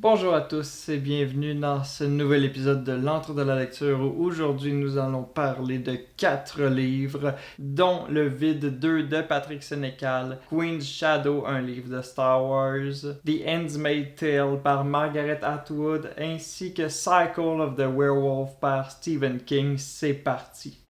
Bonjour à tous et bienvenue dans ce nouvel épisode de l'Entre de la lecture où aujourd'hui nous allons parler de 4 livres dont Le Vide 2 de Patrick Sénécal, Queen's Shadow, un livre de Star Wars, The Handmaid's Tale par Margaret Atwood ainsi que Cycle of the Werewolf par Stephen King. C'est parti!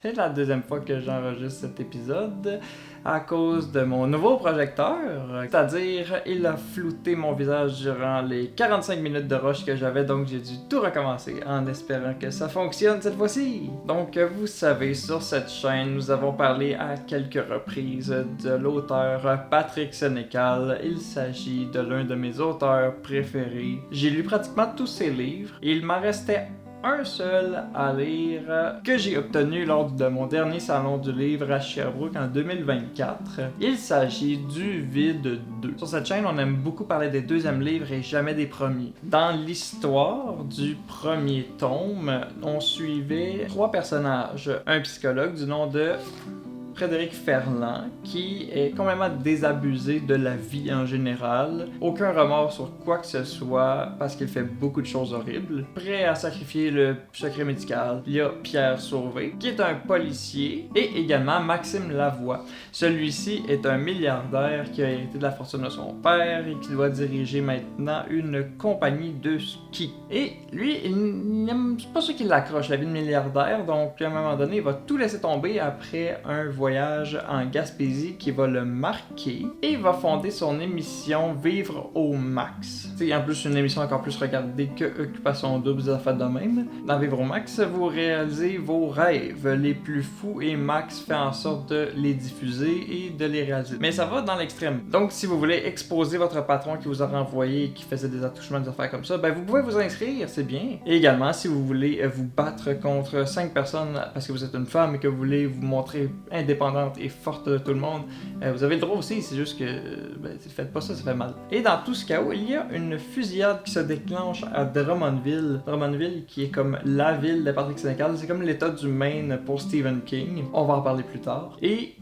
C'est la deuxième fois que j'enregistre cet épisode à cause de mon nouveau projecteur, c'est-à-dire il a flouté mon visage durant les 45 minutes de rush que j'avais, donc j'ai dû tout recommencer en espérant que ça fonctionne cette fois-ci. Donc vous savez, sur cette chaîne, nous avons parlé à quelques reprises de l'auteur Patrick Sénécal. Il s'agit de l'un de mes auteurs préférés. J'ai lu pratiquement tous ses livres et il m'en restait un seul à lire que j'ai obtenu lors de mon dernier salon du livre à Sherbrooke en 2024. Il s'agit du Vide 2. Sur cette chaîne, on aime beaucoup parler des deuxièmes livres et jamais des premiers. Dans l'histoire du premier tome, on suivait 3 personnages. Un psychologue du nom de Frédéric Ferland, qui est complètement désabusé de la vie en général, aucun remords sur quoi que ce soit parce qu'il fait beaucoup de choses horribles, prêt à sacrifier le secret médical. Il y a Pierre Sauvé, qui est un policier, et également Maxime Lavoie. Celui-ci est un milliardaire qui a hérité de la fortune de son père et qui doit diriger maintenant une compagnie de ski. Et lui, c'est pas sûr qu'il l'accroche la vie de milliardaire, donc à un moment donné, il va tout laisser tomber après un voyage en Gaspésie qui va le marquer et il va fonder son émission Vivre au Max. C'est en plus une émission encore plus regardée que Occupation Double, des affaires de même. Dans Vivre au Max, vous réalisez vos rêves les plus fous et Max fait en sorte de les diffuser et de les réaliser. Mais ça va dans l'extrême. Donc si vous voulez exposer votre patron qui vous a renvoyé et qui faisait des attouchements, des affaires comme ça, ben vous pouvez vous inscrire, c'est bien. Et également, si vous voulez vous battre contre 5 personnes parce que vous êtes une femme et que vous voulez vous montrer indépendante et forte de tout le monde, vous avez le droit aussi, c'est juste que faites pas ça, ça fait mal. Et dans tout ce chaos, il y a une fusillade qui se déclenche à Drummondville. Drummondville qui est comme la ville de Patrick Sénécal, c'est comme l'état du Maine pour Stephen King. On va en parler plus tard. Et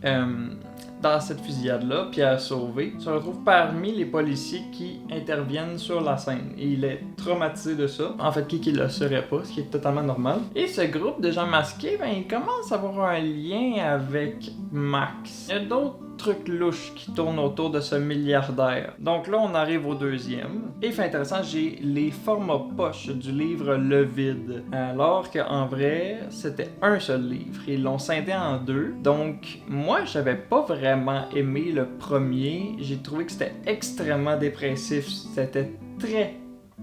dans cette fusillade-là, Pierre Sauvé se retrouve parmi les policiers qui interviennent sur la scène. Et il est traumatisé de ça. En fait, qui le serait pas, ce qui est totalement normal. Et ce groupe de gens masqués, il commence à avoir un lien avec Max. Il y a d'autres trucs louches qui tournent autour de ce milliardaire. Donc là, on arrive au deuxième. Et fait intéressant, j'ai les formats poches du livre Le Vide. Alors qu'en vrai, c'était un seul livre. Ils l'ont scindé en 2. Donc, moi, j'avais pas vraiment aimé le premier. J'ai trouvé que c'était extrêmement dépressif. C'était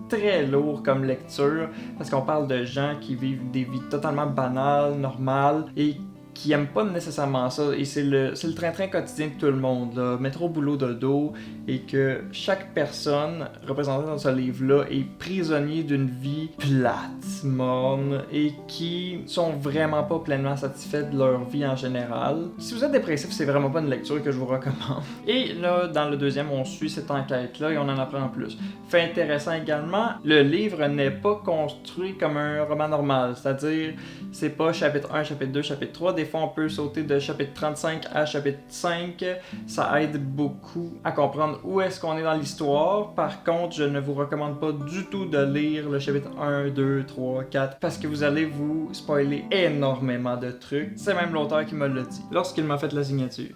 très lourd comme lecture. Parce qu'on parle de gens qui vivent des vies totalement banales, normales, et qui aiment pas nécessairement ça, et c'est le train-train quotidien de tout le monde, là, métro, boulot, dodo, et que chaque personne représentée dans ce livre-là est prisonnier d'une vie plate, morne, et qui sont vraiment pas pleinement satisfaits de leur vie en général. Si vous êtes dépressif, c'est vraiment pas une lecture que je vous recommande. Et là, dans le deuxième, on suit cette enquête-là et on en apprend plus. Fait intéressant également, le livre n'est pas construit comme un roman normal, c'est-à-dire, c'est pas chapitre 1, chapitre 2, chapitre 3, des fois on peut sauter de chapitre 35 à chapitre 5, ça aide beaucoup à comprendre où est-ce qu'on est dans l'histoire. Par contre, je ne vous recommande pas du tout de lire le chapitre 1, 2, 3, 4 parce que vous allez vous spoiler énormément de trucs. C'est même l'auteur qui me l'a dit lorsqu'il m'a fait la signature.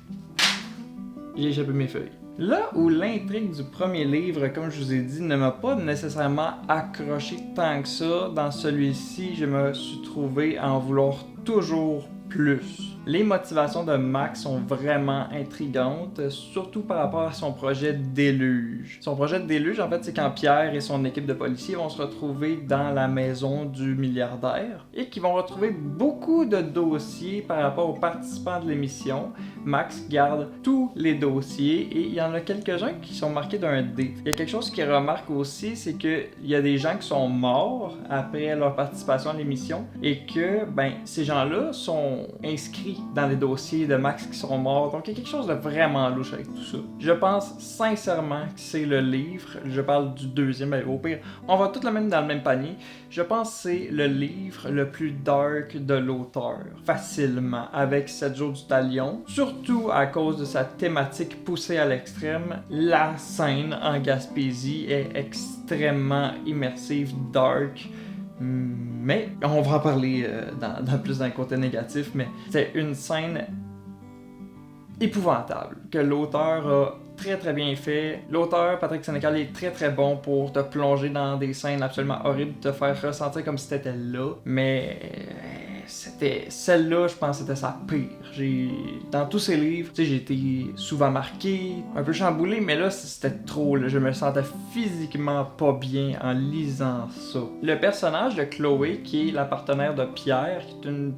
J'ai échappé mes feuilles. Là où l'intrigue du premier livre, comme je vous ai dit, ne m'a pas nécessairement accroché tant que ça, dans celui-ci, je me suis trouvé à en vouloir toujours plus. Les motivations de Max sont vraiment intrigantes, surtout par rapport à son projet Déluge. Son projet de Déluge, en fait, c'est quand Pierre et son équipe de policiers vont se retrouver dans la maison du milliardaire et qu'ils vont retrouver beaucoup de dossiers par rapport aux participants de l'émission. Max garde tous les dossiers et il y en a quelques-uns qui sont marqués d'un D. Il y a quelque chose qu'il remarque aussi, c'est qu'il y a des gens qui sont morts après leur participation à l'émission et que, ces gens-là sont inscrits inscrit dans les dossiers de Max qui sont morts. Donc il y a quelque chose de vraiment louche avec tout ça. Je pense sincèrement que c'est le livre. Je parle du deuxième, au pire, on va tout le même dans le même panier. Je pense que c'est le livre le plus dark de l'auteur, facilement, avec 7 jours du talion. Surtout à cause de sa thématique poussée à l'extrême. La scène en Gaspésie est extrêmement immersive, dark. Mais on va en parler plus dans le côté négatif, mais c'est une scène épouvantable que l'auteur a très très bien fait. L'auteur, Patrick Sénécal, est très très bon pour te plonger dans des scènes absolument horribles, te faire ressentir comme si t'étais là, mais c'était celle-là, je pense que c'était sa pire. Dans tous ses livres, j'ai été souvent marqué, un peu chamboulé, mais là c'était trop, là. Je me sentais physiquement pas bien en lisant ça. Le personnage de Chloé, qui est la partenaire de Pierre, qui est une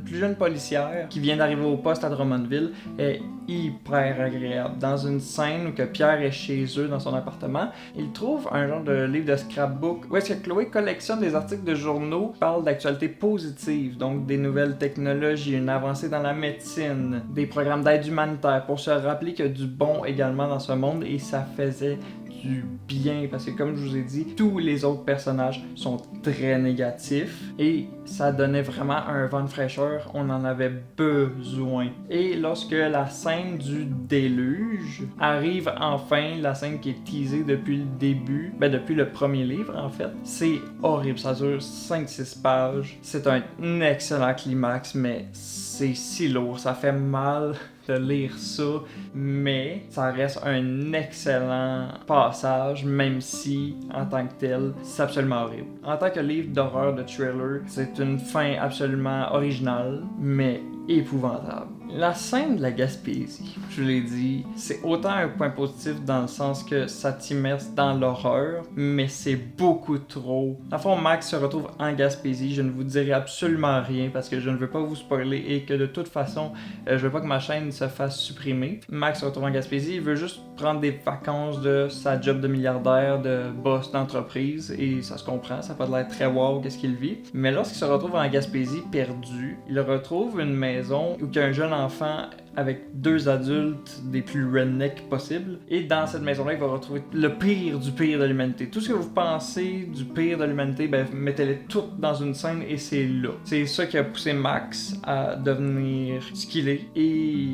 plus jeune policière qui vient d'arriver au poste à Drummondville, est hyper agréable. Dans une scène où que Pierre est chez eux dans son appartement, il trouve un genre de livre de scrapbook où est-ce que Chloé collectionne des articles de journaux qui parlent d'actualités positives, donc des nouvelles technologies, une avancée dans la médecine, des programmes d'aide humanitaire pour se rappeler qu'il y a du bon également dans ce monde, et ça faisait du bien parce que, comme je vous ai dit, tous les autres personnages sont très négatifs et ça donnait vraiment un vent de fraîcheur, on en avait besoin. Et lorsque la scène du déluge arrive enfin, la scène qui est teasée depuis le début, depuis le premier livre en fait, c'est horrible, ça dure 5-6 pages, c'est un excellent climax, mais c'est si lourd, ça fait mal de lire ça, mais ça reste un excellent passage, même si, en tant que tel, c'est absolument horrible. En tant que livre d'horreur, de thriller, c'est une fin absolument originale, mais épouvantable. La scène de la Gaspésie, je l'ai dit, c'est autant un point positif dans le sens que ça t'immerse dans l'horreur, mais c'est beaucoup trop. Dans le fond, Max se retrouve en Gaspésie, je ne vous dirai absolument rien parce que je ne veux pas vous spoiler et que de toute façon, je veux pas que ma chaîne se fasse supprimer. Max se retrouve en Gaspésie, il veut juste prendre des vacances de sa job de milliardaire, de boss d'entreprise, et ça se comprend, ça n'a pas l'air très wow qu'est-ce qu'il vit. Mais lorsqu'il se retrouve en Gaspésie perdu, il retrouve une maison où il y a un jeune enfant avec 2 adultes des plus redneck possibles. Et dans cette maison-là, il va retrouver le pire du pire de l'humanité. Tout ce que vous pensez du pire de l'humanité, mettez-les toutes dans une scène et c'est là. C'est ça qui a poussé Max à devenir ce qu'il est. Et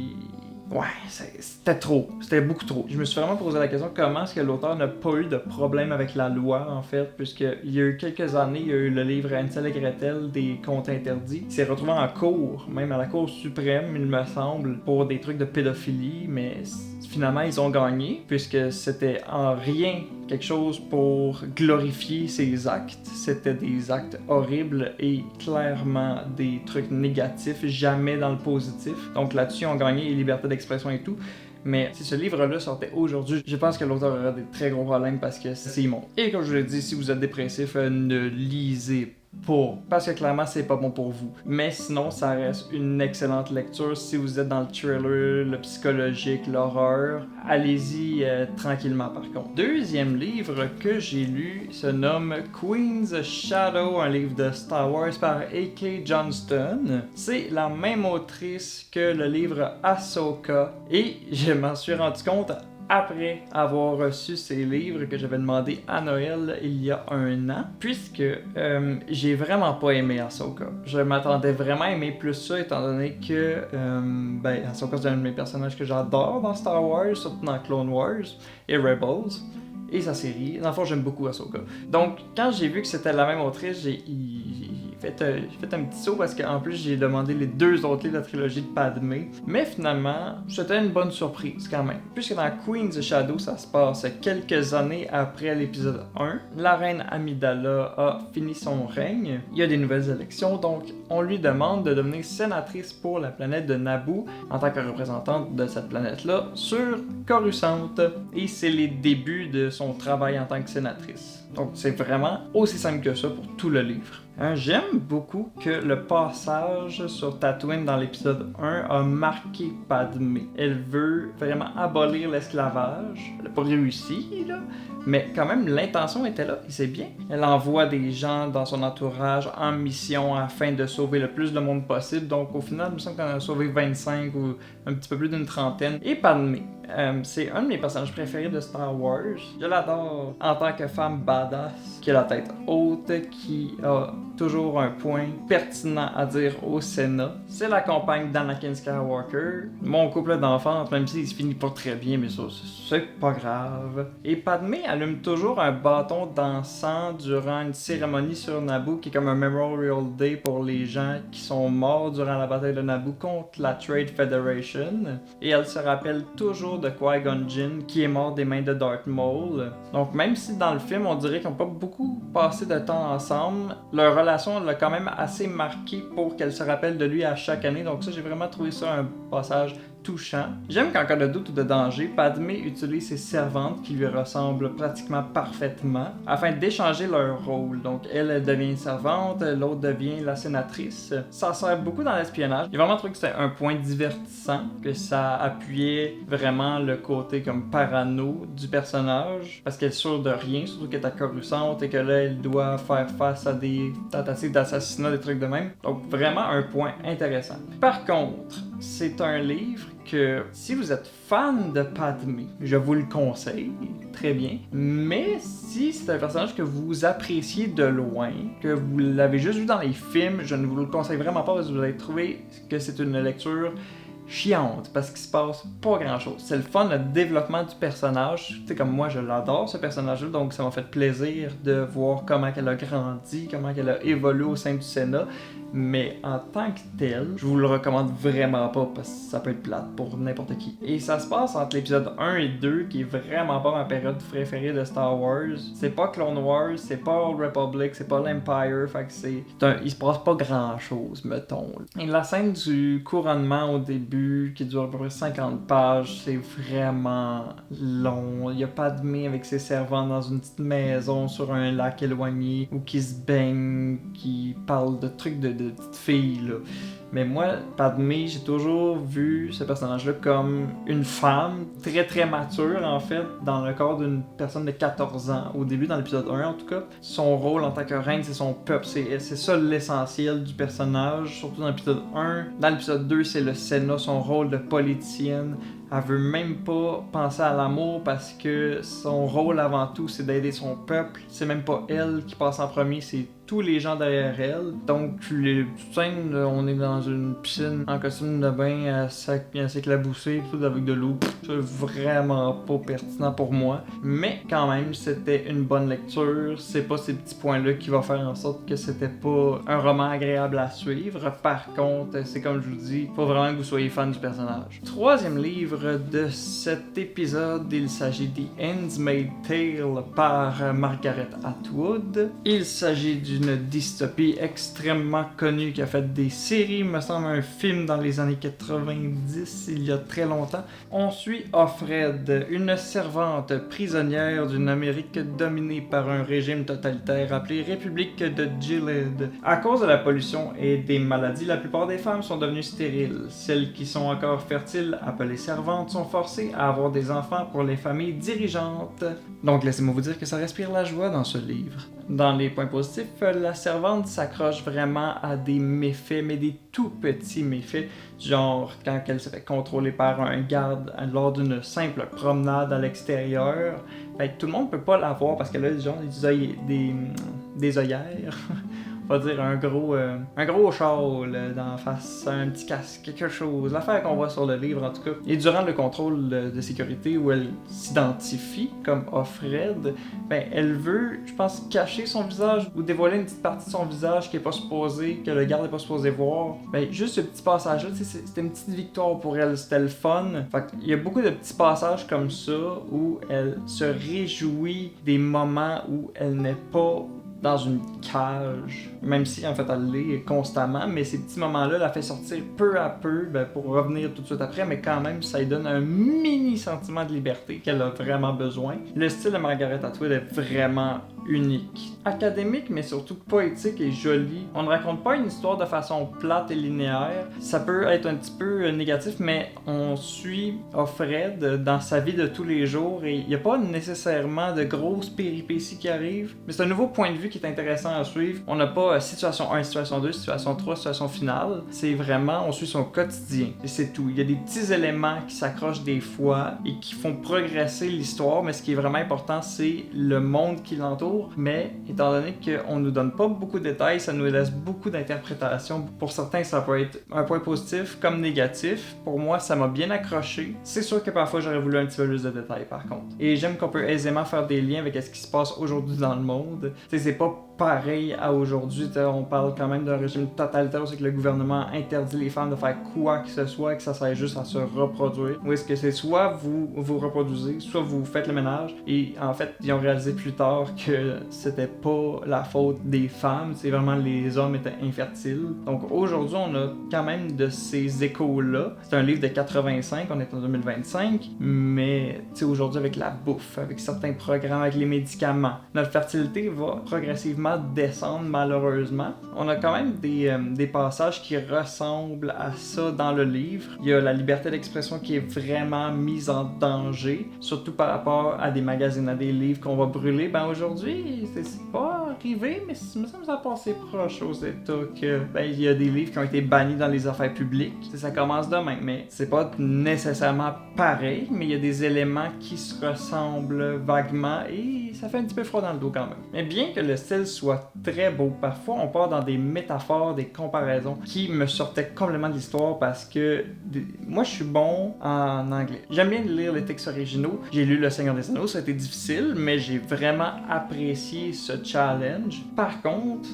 ouais, c'était trop. C'était beaucoup trop. Je me suis vraiment posé la question comment est-ce que l'auteur n'a pas eu de problème avec la loi, en fait, puisqu'il y a eu quelques années, il y a eu le livre Hansel et Gretel des contes interdits. Il s'est retrouvé en cour, même à la Cour suprême, il me semble, pour des trucs de pédophilie, mais finalement, ils ont gagné, puisque c'était en rien quelque chose pour glorifier ses actes. C'était des actes horribles et clairement des trucs négatifs, jamais dans le positif. Donc là-dessus, ils ont gagné liberté d'expression et tout. Mais si ce livre-là sortait aujourd'hui, je pense que l'auteur aurait des très gros problèmes parce que c'est immonde. Et comme je vous l'ai dit, si vous êtes dépressif, ne lisez pas, parce que clairement c'est pas bon pour vous. Mais sinon, ça reste une excellente lecture si vous êtes dans le thriller, le psychologique, l'horreur. Allez-y tranquillement par contre. Deuxième livre que j'ai lu se nomme Queen's Shadow, un livre de Star Wars par A.K. Johnston. C'est la même autrice que le livre Ahsoka et je m'en suis rendu compte après avoir reçu ces livres que j'avais demandé à Noël il y a 1 an, puisque j'ai vraiment pas aimé Ahsoka. Je m'attendais vraiment à aimer plus ça, étant donné que Ahsoka c'est un de mes personnages que j'adore dans Star Wars, surtout dans Clone Wars et Rebels, et sa série. Dans le fond, j'aime beaucoup Ahsoka. Donc, quand j'ai vu que c'était la même autrice, j'ai fait un petit saut parce qu'en plus j'ai demandé les 2 autres livres de la trilogie de Padmé. Mais finalement, c'était une bonne surprise quand même. Puisque dans Queen's Shadow, ça se passe quelques années après l'épisode 1. La reine Amidala a fini son règne. Il y a des nouvelles élections, donc on lui demande de devenir sénatrice pour la planète de Naboo en tant que représentante de cette planète-là sur Coruscant. Et c'est les débuts de son travail en tant que sénatrice. Donc c'est vraiment aussi simple que ça pour tout le livre. J'aime beaucoup que le passage sur Tatooine dans l'épisode 1 a marqué Padmé. Elle veut vraiment abolir l'esclavage. Elle n'a pas réussi, là, mais quand même l'intention était là et c'est bien. Elle envoie des gens dans son entourage en mission afin de sauver le plus de monde possible. Donc au final, il me semble qu'on a sauvé 25 ou un petit peu plus d'une trentaine. Et Padmé, c'est un de mes personnages préférés de Star Wars. Je l'adore en tant que femme badass, qui a la tête haute, qui a toujours un point pertinent à dire au Sénat. C'est la compagne d'Anakin Skywalker, mon couple d'enfance, même s'il se finit pas très bien, mais ça, c'est pas grave. Et Padmé allume toujours un bâton d'encens durant une cérémonie sur Naboo, qui est comme un Memorial Day pour les gens qui sont morts durant la bataille de Naboo contre la Trade Federation. Et elle se rappelle toujours de Qui-Gon Jinn, qui est mort des mains de Darth Maul. Donc même si dans le film, on dirait qu'ils n'ont pas beaucoup passé de temps ensemble, leur relation l'a quand même assez marqué pour qu'elle se rappelle de lui à chaque année. Donc ça, j'ai vraiment trouvé ça un passage touchant. J'aime qu'en cas de doute ou de danger, Padmé utilise ses servantes qui lui ressemblent pratiquement parfaitement afin d'échanger leur rôle. Donc elle devient une servante, l'autre devient la sénatrice. Ça sert beaucoup dans l'espionnage. J'ai vraiment trouvé que c'était un point divertissant, que ça appuyait vraiment le côté comme parano du personnage parce qu'elle est sûre de rien, surtout qu'elle est à Coruscant et que là elle doit faire face à des tentatives d'assassinat, des trucs de même. Donc vraiment un point intéressant. Par contre, c'est un livre que si vous êtes fan de Padmé, je vous le conseille, très bien. Mais si c'est un personnage que vous appréciez de loin, que vous l'avez juste vu dans les films, je ne vous le conseille vraiment pas parce que vous allez trouver que c'est une lecture chiante parce qu'il se passe pas grand chose. C'est le fun, le développement du personnage. Tu sais, comme moi, je l'adore ce personnage-là, donc ça m'a fait plaisir de voir comment elle a grandi, comment elle a évolué au sein du Sénat. Mais en tant que tel, je vous le recommande vraiment pas parce que ça peut être plate pour n'importe qui. Et ça se passe entre l'épisode 1 et 2 qui est vraiment pas ma période préférée de Star Wars. C'est pas Clone Wars, c'est pas Old Republic, c'est pas l'Empire, fait que il se passe pas grand chose, mettons. Et la scène du couronnement au début, qui dure à peu près 50 pages, c'est vraiment long. Il y a Padmé avec ses servants dans une petite maison sur un lac éloigné ou qui se baignent, qui parlent de trucs de petites filles, là. Mais moi, Padmé, j'ai toujours vu ce personnage-là comme une femme très très mature, en fait, dans le corps d'une personne de 14 ans. Au début, dans l'épisode 1 en tout cas, son rôle en tant que reine, c'est son peuple. C'est ça l'essentiel du personnage, surtout dans l'épisode 1. Dans l'épisode 2, c'est le Sénat, son rôle de politicienne. Elle veut même pas penser à l'amour parce que son rôle avant tout, c'est d'aider son peuple. C'est même pas elle qui passe en premier, c'est tous les gens derrière elle. Donc, les scènes, on est dans une piscine en costume de bain à s'éclabousser, tout avec de l'eau. C'est vraiment pas pertinent pour moi. Mais quand même, c'était une bonne lecture. C'est pas ces petits points-là qui vont faire en sorte que c'était pas un roman agréable à suivre. Par contre, c'est comme je vous dis, faut vraiment que vous soyez fan du personnage. Troisième livre de cet épisode, il s'agit de The Handmaid's Tale par Margaret Atwood. Il s'agit d'une dystopie extrêmement connue qui a fait des séries, me semble un film dans les années 90, il y a très longtemps. On suit Offred, une servante prisonnière d'une Amérique dominée par un régime totalitaire appelé République de Gilead. À cause de la pollution et des maladies, la plupart des femmes sont devenues stériles. Celles qui sont encore fertiles, appelées servantes, sont forcées à avoir des enfants pour les familles dirigeantes. Donc laissez-moi vous dire que ça respire la joie dans ce livre. Dans les points positifs, la servante s'accroche vraiment à des méfaits, mais des tout petits méfaits, genre quand elle se fait contrôler par un garde lors d'une simple promenade à l'extérieur. Fait que tout le monde peut pas la voir parce qu'elle a genre des œillères. On va dire un gros châle d'en face, un petit casque, quelque chose, l'affaire qu'on voit sur le livre en tout cas. Et durant le contrôle de sécurité où elle s'identifie comme Offred, ben elle veut, je pense, cacher son visage ou dévoiler une petite partie de son visage qui est pas supposé, que le garde est pas supposé voir. Ben juste ce petit passage-là, c'était une petite victoire pour elle, c'était le fun. Fait qu'il y a beaucoup de petits passages comme ça où elle se réjouit des moments où elle n'est pas dans une cage, même si en fait elle l'est constamment, mais ces petits moments-là la fait sortir peu à peu pour revenir tout de suite après, mais quand même ça lui donne un mini sentiment de liberté qu'elle a vraiment besoin. Le style de Margaret Atwood est vraiment unique. Académique, mais surtout poétique et jolie. On ne raconte pas une histoire de façon plate et linéaire. Ça peut être un petit peu négatif, mais on suit Offred dans sa vie de tous les jours et il n'y a pas nécessairement de grosses péripéties qui arrivent, mais c'est un nouveau point de vue qui est intéressant à suivre. On n'a pas situation 1, situation 2, situation 3, situation finale. C'est vraiment, on suit son quotidien et c'est tout. Il y a des petits éléments qui s'accrochent des fois et qui font progresser l'histoire, mais ce qui est vraiment important, c'est le monde qui l'entoure. Mais étant donné qu'on nous donne pas beaucoup de détails, ça nous laisse beaucoup d'interprétations. Pour certains, ça peut être un point positif comme négatif. Pour moi, ça m'a bien accroché. C'est sûr que parfois, j'aurais voulu un petit peu plus de détails par contre. Et j'aime qu'on peut aisément faire des liens avec ce qui se passe aujourd'hui dans le monde. Tu sais, c'est pas pareil à aujourd'hui. On parle quand même d'un régime totalitaire où c'est que le gouvernement interdit les femmes de faire quoi que ce soit et que ça sert juste à se reproduire. Ou est-ce que c'est soit vous vous reproduisez, soit vous faites le ménage. Et en fait, ils ont réalisé plus tard que c'était pas la faute des femmes, c'est vraiment les hommes étaient infertiles. Donc aujourd'hui, on a quand même de ces échos-là. C'est un livre de 85, on est en 2025, mais tu sais, aujourd'hui avec la bouffe, avec certains programmes, avec les médicaments, notre fertilité va progressivement descendre malheureusement. On a quand même des passages qui ressemblent à ça dans le livre. Il y a la liberté d'expression qui est vraiment mise en danger, surtout par rapport à des magazines, à des livres qu'on va brûler. Ben aujourd'hui, c'est pas arrivé, mais ça me semble passé proche aux États que il y a des livres qui ont été bannis dans les affaires publiques. Ça commence de même, mais c'est pas nécessairement pareil, mais il y a des éléments qui se ressemblent vaguement et ça fait un petit peu froid dans le dos quand même. Mais bien que le style soit très beau, parfois on part dans des métaphores, des comparaisons qui me sortaient complètement de l'histoire parce que moi je suis bon en anglais. J'aime bien lire les textes originaux. J'ai lu Le Seigneur des Anneaux, ça a été difficile, mais j'ai vraiment apprécié ce challenge. Par contre,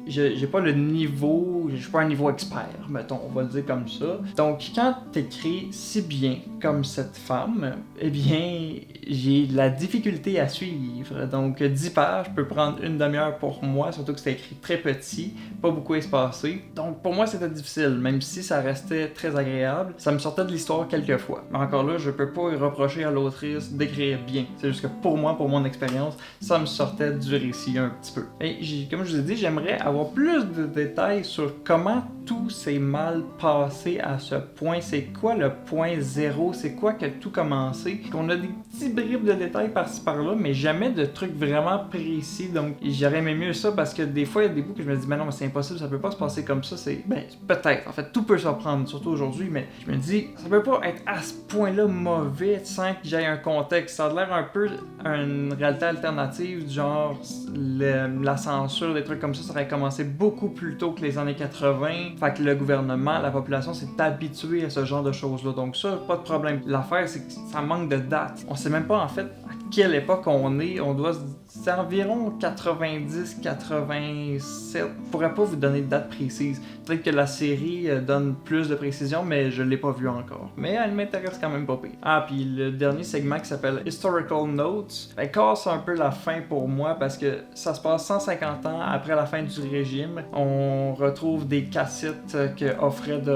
j'ai pas le niveau, je suis pas un niveau expert, mettons, on va le dire comme ça. Donc, quand t'écris si bien comme cette femme, eh bien, j'ai de la difficulté à suivre. Donc, 10 pages peut prendre une demi-heure pour moi, surtout que c'était écrit très petit, pas beaucoup espacé. Donc, pour moi, c'était difficile, même si ça restait très agréable. Ça me sortait de l'histoire quelques fois. Mais encore là, je peux pas y reprocher à l'autrice d'écrire bien. C'est juste que pour moi, pour mon expérience, ça me sortait du récit un petit peu. Et comme je vous ai dit, j'aimerais avoir plus de détails sur comment tout s'est mal passé à ce point. C'est quoi le point zéro? C'est quoi que tout commencé? On a des petits bribes de détails par-ci par-là, mais jamais de trucs vraiment précis. Donc j'aurais aimé mieux ça parce que des fois il y a des bouts que je me dis mais non, mais c'est impossible, ça peut pas se passer comme ça. C'est peut-être. En fait, tout peut surprendre, surtout aujourd'hui, mais je me dis ça peut pas être à ce point-là mauvais sans que j'aie un contexte. Ça a l'air un peu une réalité alternative, du genre la censure, des trucs comme ça aurait commencé beaucoup plus tôt que les années 80. Fait que le gouvernement, la population s'est habituée à ce genre de choses-là. Donc ça, pas de problème. L'affaire, c'est que ça manque de date. On sait même pas en fait à quelle époque on est. On doit c'est environ 90, 87. Je pourrais pas vous donner de date précise. Peut-être que la série donne plus de précision, mais je l'ai pas vue encore. Mais elle m'intéresse quand même pas pire. Ah, puis le dernier segment qui s'appelle Historical Notes, elle casse un peu la fin pour moi parce que ça se passe 150 ans après la fin du régime. On retrouve des cassettes que Offred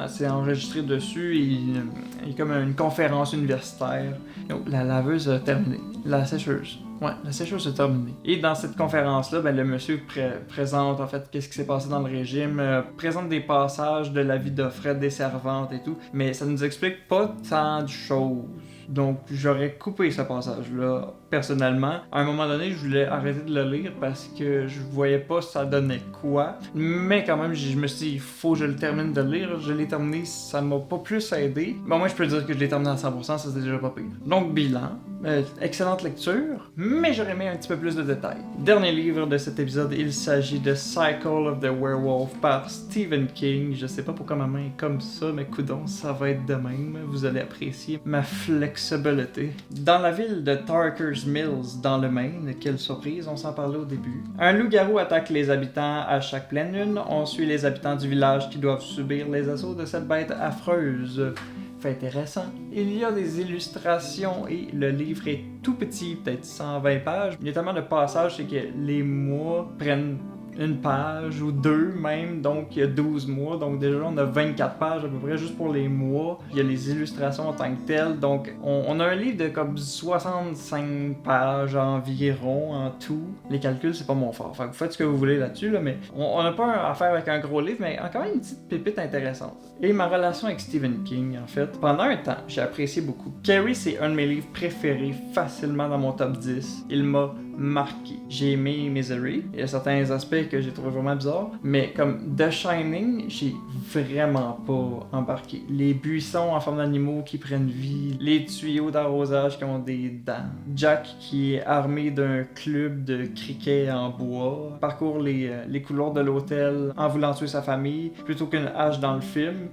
s'est enregistré dessus et il y a comme une conférence universitaire. Donc, la laveuse a terminé. La sécheuse. Ouais, la sécheuse est terminée. Et dans cette conférence-là, le monsieur présente en fait qu'est-ce qui s'est passé dans le régime, présente des passages de la vie d'Offred, des servantes et tout, mais ça nous explique pas tant de choses. Donc j'aurais coupé ce passage-là personnellement. À un moment donné, je voulais arrêter de le lire parce que je voyais pas ça donnait quoi. Mais quand même, je me suis dit, il faut que je le termine de lire. Je l'ai terminé, ça m'a pas plus aidé. Mais moi, je peux dire que je l'ai terminé à 100%, ça c'est déjà pas pire. Donc bilan. Excellente lecture, mais j'aurais aimé un petit peu plus de détails. Dernier livre de cet épisode, il s'agit de Cycle of the Werewolf par Stephen King. Je sais pas pourquoi ma main est comme ça, mais coudonc, ça va être de même. Vous allez apprécier ma flexibilité. Dans la ville de Tarker's Mills, dans le Maine, quelle surprise, on s'en parlait au début. Un loup-garou attaque les habitants à chaque pleine lune. On suit les habitants du village qui doivent subir les assauts de cette bête affreuse. Fait intéressant. Il y a des illustrations et le livre est tout petit, peut-être 120 pages. Il y a tellement de passages, c'est que les mois prennent une page ou deux même, donc il y a 12 mois, donc déjà on a 24 pages à peu près juste pour les mois. Il y a les illustrations en tant que telles, donc on a un livre de comme 65 pages environ en tout. Les calculs, c'est pas mon fort, enfin, vous faites ce que vous voulez là-dessus, là, mais on n'a pas affaire avec un gros livre, mais quand même une petite pépite intéressante. Et ma relation avec Stephen King, en fait, pendant un temps, j'ai apprécié beaucoup. Carrie, c'est un de mes livres préférés, facilement dans mon top 10. Il m'a marqué. J'ai aimé Misery. Il y a certains aspects que j'ai trouvé vraiment bizarres, mais comme The Shining, j'ai vraiment pas embarqué. Les buissons en forme d'animaux qui prennent vie, les tuyaux d'arrosage qui ont des dents, Jack qui est armé d'un club de cricket en bois, parcourt les couloirs de l'hôtel en voulant tuer sa famille plutôt qu'une hache dans le film.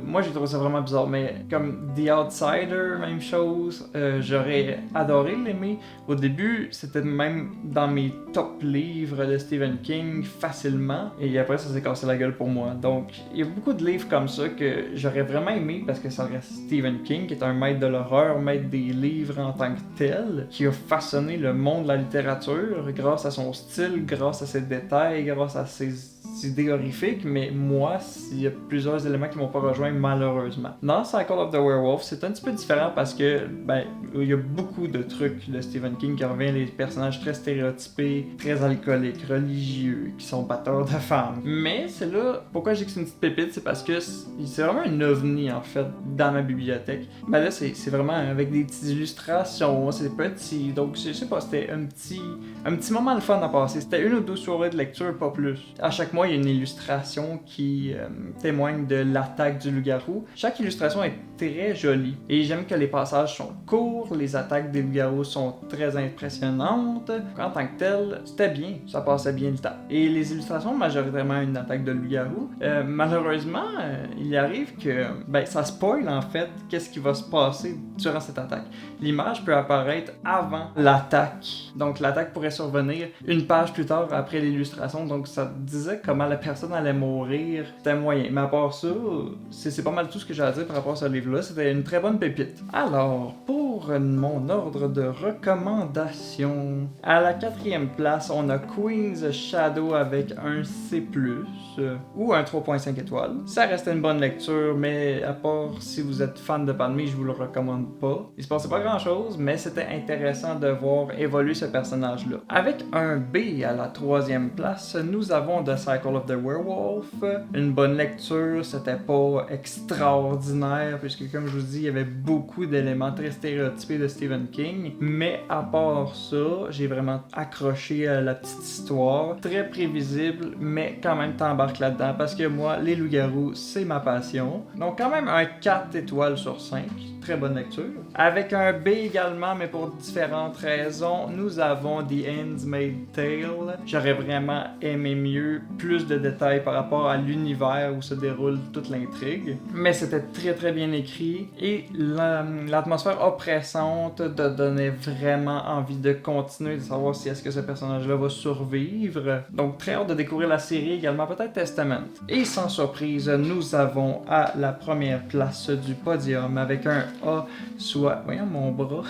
Moi j'ai trouvé ça vraiment bizarre, mais comme The Outsider, même chose. J'aurais adoré l'aimer. Au début, c'était même dans mes top livres de Stephen King facilement, et après ça s'est cassé la gueule pour moi. Donc il y a beaucoup de livres comme ça que j'aurais vraiment aimé parce que ça reste Stephen King qui est un maître de l'horreur, maître des livres en tant que tel, qui a façonné le monde de la littérature grâce à son style, grâce à ses détails, grâce à ses idées horrifiques, mais moi, il y a plusieurs éléments qui m'ont pas rejoint malheureusement. Dans Cycle of the Werewolf, c'est un petit peu différent parce que, il y a beaucoup de trucs de Stephen King qui revient, les personnages très stéréotypés, très alcooliques, religieux, qui sont batteurs de femmes. Mais c'est là, pourquoi je dis que c'est une petite pépite, c'est parce que c'est vraiment un ovni en fait dans ma bibliothèque. Là, c'est vraiment avec des petites illustrations, c'est petit, donc je sais pas, c'était un petit moment de fun à passer. C'était une ou deux soirées de lecture, pas plus. À chaque mois, il y a une illustration qui témoigne de l'attaque du loup-garou. Chaque illustration est très jolie et j'aime que les passages sont courts, les attaques des loups-garous sont très impressionnantes. En tant que tel, c'était bien, ça passait bien le temps. Et les illustrations, majoritairement une attaque de loup-garou. Malheureusement, il arrive que ça spoil en fait qu'est-ce qui va se passer durant cette attaque. L'image peut apparaître avant l'attaque. Donc l'attaque pourrait survenir une page plus tard après l'illustration, donc ça disait comment la personne allait mourir. C'était moyen. Mais à part ça, c'est pas mal tout ce que j'ai à dire par rapport à ce livre-là. C'était une très bonne pépite. Alors, pour mon ordre de recommandation, à la 4e place, on a Queen's Shadow avec un C+, ou un 3.5 étoiles. Ça restait une bonne lecture, mais à part si vous êtes fan de Palmy, je vous le recommande pas. Il se passait pas grand-chose, mais c'était intéressant de voir évoluer ce personnage-là. Avec un B à la 3e place, nous avons The Cycle of the Werewolf. Une bonne lecture, c'était pas extraordinaire, puisque comme je vous dis, il y avait beaucoup d'éléments très stéréotypés de Stephen King. Mais à part ça, j'ai vraiment accroché à la petite histoire. Très prévisible, mais quand même t'embarques là-dedans, parce que moi, les loups-garous, c'est ma passion. Donc quand même un 4 étoiles sur 5. Très bonne lecture. Avec un B également, mais pour différentes raisons, nous avons The Handmaid's Tale. J'aurais vraiment aimé mieux, plus de détails par rapport à l'univers où se déroule toute l'intrigue. Mais c'était très très bien écrit et l'atmosphère oppressante te donnait vraiment envie de continuer, de savoir si est-ce que ce personnage-là va survivre. Donc très hâte de découvrir la série également, peut-être Testament. Et sans surprise, nous avons à la première place du podium avec un A, soit... Voyons mon bras...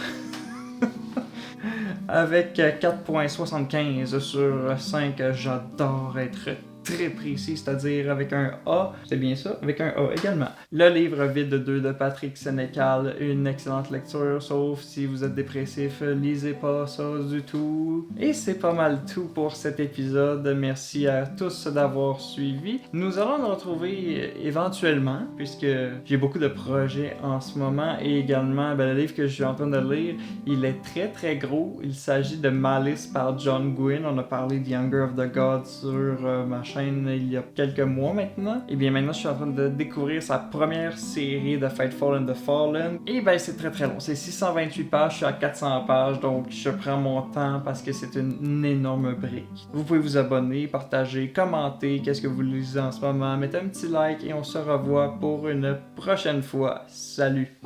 avec 4.75 sur 5, j'adore être très précis, c'est-à-dire avec un A, c'est bien ça, avec un A également. Le livre Vide 2 de Patrick Sénécal, une excellente lecture, sauf si vous êtes dépressif, lisez pas ça du tout. Et c'est pas mal tout pour cet épisode, merci à tous d'avoir suivi. Nous allons nous retrouver éventuellement, puisque j'ai beaucoup de projets en ce moment, et également, le livre que je suis en train de lire, il est très très gros, il s'agit de Malice par John Gwynne, on a parlé de Younger of the Gods sur ma chaîne il y a quelques mois maintenant. Et bien maintenant je suis en train de découvrir sa première série de Fightful and the Fallen. Et c'est très très long, c'est 628 pages, je suis à 400 pages, donc je prends mon temps parce que c'est une énorme brique. Vous pouvez vous abonner, partager, commenter qu'est-ce que vous lisez en ce moment, mettez un petit like et on se revoit pour une prochaine fois. Salut!